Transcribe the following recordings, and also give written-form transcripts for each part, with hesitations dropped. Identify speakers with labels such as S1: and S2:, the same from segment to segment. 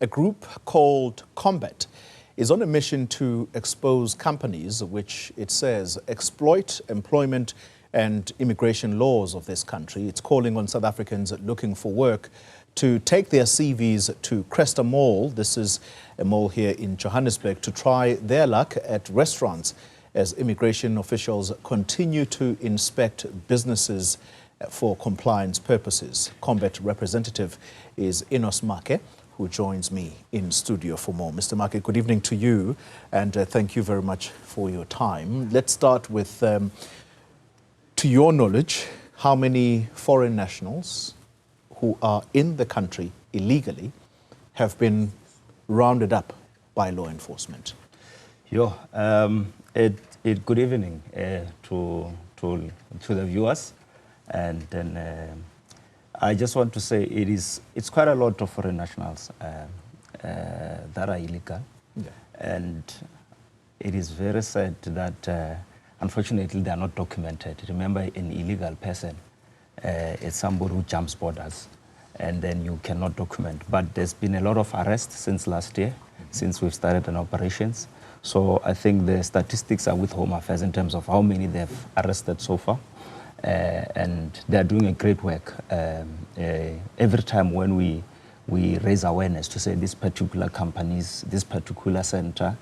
S1: A group called Combat is on a mission to expose companies which it says exploit employment and immigration laws of this country. It's calling on South Africans looking for work to take their CVs to Cresta Mall. This is a mall here in Johannesburg, to try their luck at restaurants as immigration officials continue to inspect businesses for compliance purposes. Combat representative is Enos Maake, who joins me in studio for more. Mr. Maake, good evening to you, and thank you very much for your time. Let's start with, to your knowledge, how many foreign nationals who are in the country illegally have been rounded up by law enforcement?
S2: Good evening to the viewers, and then I just want to say it's quite a lot of foreign nationals that are illegal, and it is very sad that unfortunately they are not documented. Remember, an illegal person is somebody who jumps borders, and then you cannot document. But there's been a lot of arrests since last year, since we've started an operations. So I think the statistics are with Home Affairs in terms of how many they've arrested so far. And they're doing a great work. Every time when we raise awareness to say these particular companies, this particular center,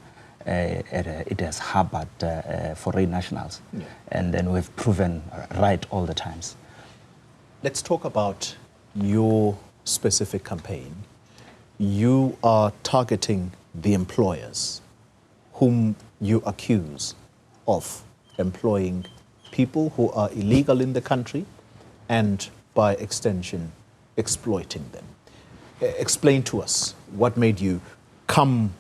S2: it has harbored foreign nationals. And then we've proven right all the times.
S1: Let's talk about your specific campaign. You are targeting the employers whom you accuse of employing people who are illegal in the country and, by extension, exploiting them. Explain to us what made you come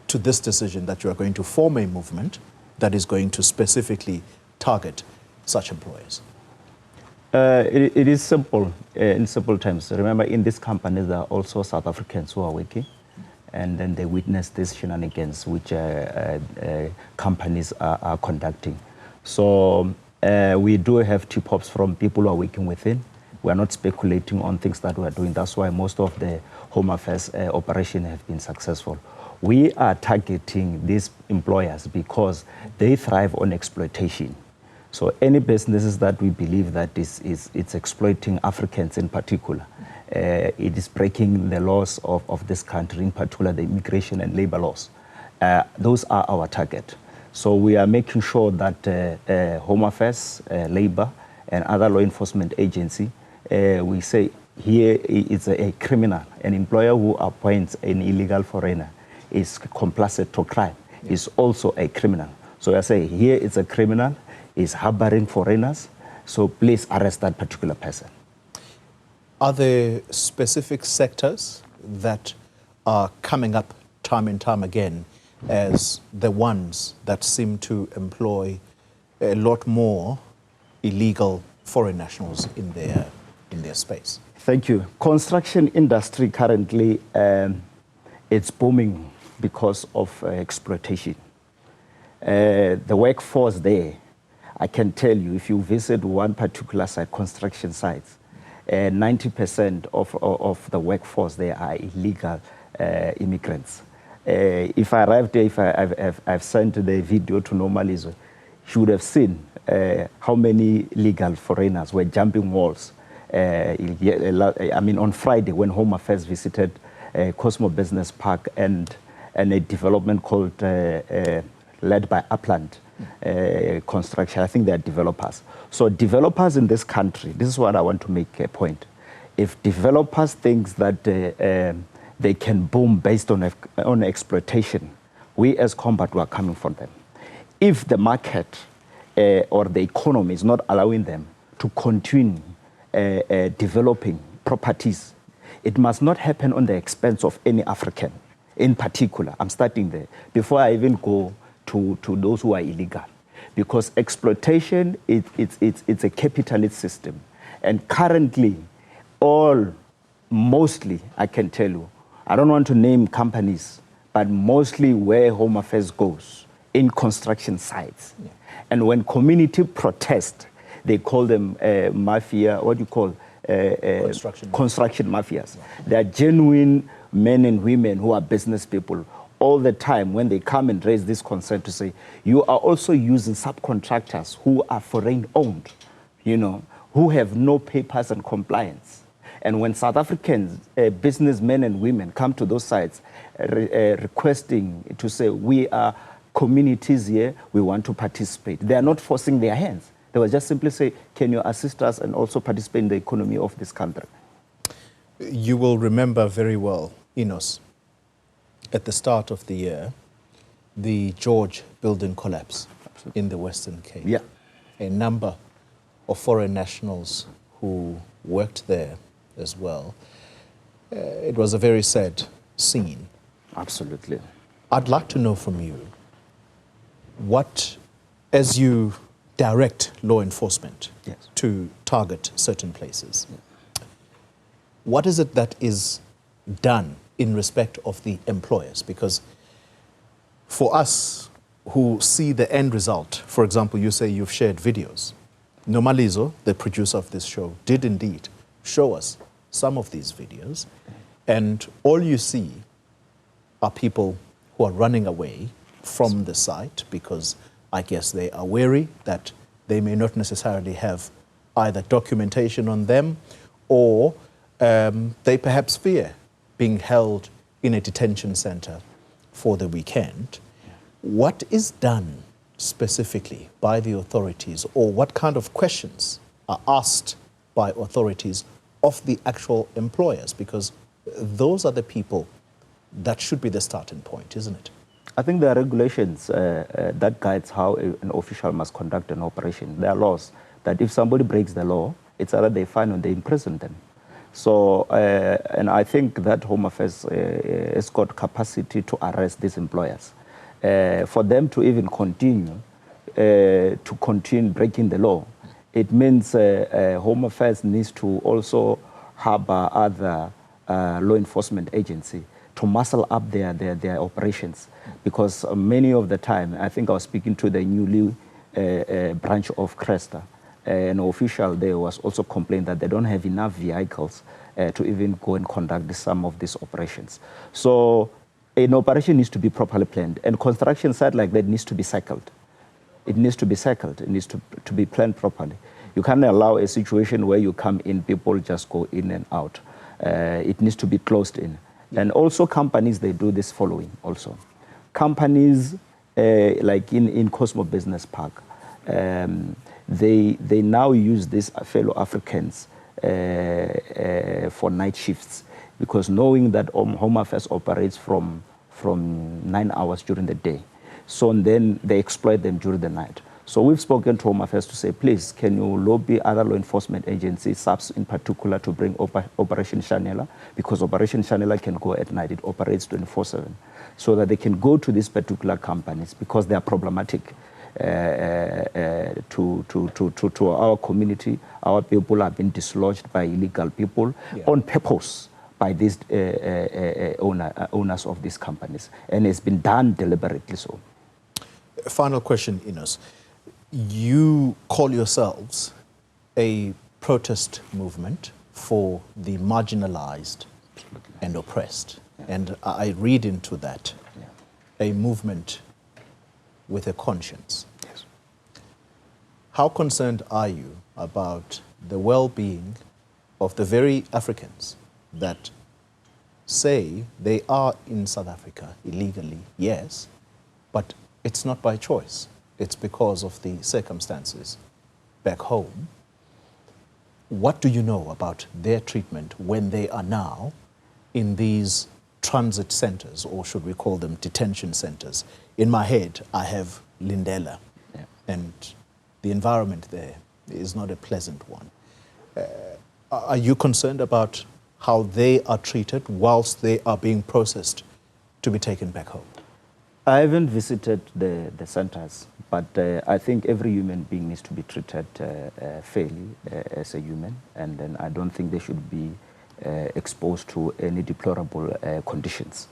S1: to this decision that you are going to form a movement that is going to specifically target such employers.
S2: It is simple, in simple terms. Remember, in these companies, there are also South Africans who are working, and then they witness these shenanigans which companies are conducting. So we do have tip-offs from people who are working within. We are not speculating on things that we are doing. That's why most of the Home Affairs operations have been successful. We are targeting these employers because they thrive on exploitation. So any businesses that we believe that it's exploiting Africans in particular, it is breaking the laws of this country, in particular the immigration and labor laws. Those are our target. So we are making sure that Home Affairs, Labor, and other law enforcement agency, we say here it's a criminal. An employer who appoints an illegal foreigner is complicit to crime, is also a criminal. So I say here it's a criminal, is harboring foreigners, so please arrest that particular person.
S1: Are there specific sectors that are coming up time and time again as the ones that seem to employ a lot more illegal foreign nationals in their space?
S2: Thank you. Construction industry currently, it's booming because of exploitation. The workforce there, I can tell you, if you visit one particular site, construction sites, 90% of the workforce there are illegal immigrants. If I arrived there, if I've sent the video to Normalizo, you would have seen how many legal foreigners were jumping walls. I mean, on Friday, when Home Affairs visited Cosmo Business Park and a development called, led by Upland Construction, I think they are developers. So developers in this country, this is what I want to make a point. If developers think that they can boom based on exploitation, we as Combat are coming for them. If the market or the economy is not allowing them to continue developing properties, it must not happen on the expense of any African. In particular, I'm starting there, before I even go to those who are illegal. Because exploitation, it's a capitalist system. And currently, mostly, I can tell you, I don't want to name companies, but mostly where Home Affairs goes, in construction sites. And when community protest, they call them mafia, what do you call? Construction mafias. They are genuine men and women who are business people all the time when they come and raise this concern to say, you are also using subcontractors who are foreign owned, you know, who have no papers and compliance. And when South Africans, businessmen and women come to those sites requesting to say, we are communities here, we want to participate, they are not forcing their hands. They will just simply say, can you assist us and also participate in the economy of this country?
S1: You will remember very well, Enos, at the start of the year, the George building collapse in the Western Cape.
S2: Yeah.
S1: A number of foreign nationals who worked there as well. It was a very sad scene.
S2: Absolutely.
S1: I'd like to know from you what, as you direct law enforcement
S2: Yes.
S1: to target certain places, what is it that is done in respect of the employers? Because for us who see the end result, for example, you say you've shared videos. Nomalizo, the producer of this show, did indeed show us some of these videos, and all you see are people who are running away from the site because I guess they are wary that they may not necessarily have either documentation on them or they perhaps fear being held in a detention center for the weekend. What is done specifically by the authorities, or what kind of questions are asked by authorities of the actual employers? Because those are the people that should be the starting point, isn't it?
S2: I think there are regulations that guides how an official must conduct an operation. There are laws that if somebody breaks the law, it's either they fine or they imprison them. So, and I think that Home Affairs has got capacity to arrest these employers. For them to even continue breaking the law, it means Home Affairs needs to also harbor other law enforcement agency to muscle up their operations. Because many of the time, I think I was speaking to the newly branch of Cresta, an official there was also complained that they don't have enough vehicles to even go and conduct some of these operations. So an operation needs to be properly planned, and construction site like that needs to be cycled. It needs to be cycled. It needs to be planned properly. You can't allow a situation where you come in, people just go in and out. It needs to be closed in. And also companies, they do this following also. Companies like in Cosmo Business Park, they now use these fellow Africans for night shifts, because knowing that Home Affairs operates from 9 hours during the day. So then they exploit them during the night. So we've spoken to Home Affairs to say, please, can you lobby other law enforcement agencies, SAPS in particular, to bring Operation Chanela, because Operation Chanela can go at night. It operates 24/7, so that they can go to these particular companies because they are problematic to our community. Our people have been dislodged by illegal people on purpose by these owners of these companies, and it's been done deliberately so.
S1: Final question, Enos. You call yourselves a protest movement for the marginalized and oppressed. And I read into that a movement with a conscience.
S2: Yes.
S1: How concerned are you about the well-being of the very Africans that say they are in South Africa illegally, yes, but it's not by choice. It's because of the circumstances back home. What do you know about their treatment when they are now in these transit centers, or should we call them detention centers? In my head, I have Lindela, and the environment there is not a pleasant one. Are you concerned about how they are treated whilst they are being processed to be taken back home?
S2: I haven't visited the centers, but I think every human being needs to be treated fairly as a human, and then I don't think they should be exposed to any deplorable conditions.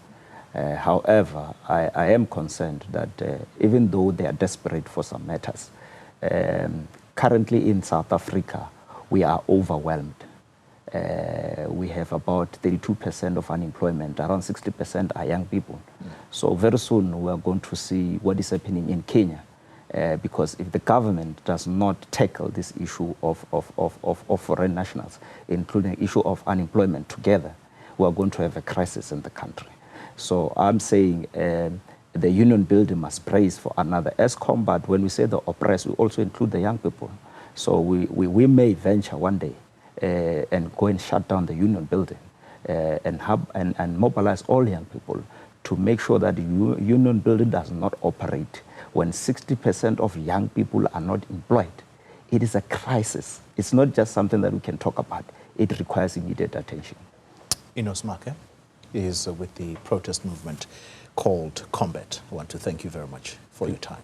S2: However, I am concerned that even though they are desperate for some matters, currently in South Africa, we are overwhelmed. we have about 32% of unemployment. Around 60% are young people. So very soon we are going to see what is happening in Kenya. Because if the government does not tackle this issue of foreign nationals, including the issue of unemployment together, we are going to have a crisis in the country. So I'm saying the union building must brace for another ESCOM, but when we say the oppressed, we also include the young people. So we may venture one day and go and shut down the union building and mobilize all young people to make sure that the union building does not operate when 60% of young people are not employed. It is a crisis. It's not just something that we can talk about. It requires immediate attention.
S1: Enos Maake is with the protest movement called Combat. I want to thank you very much for your time.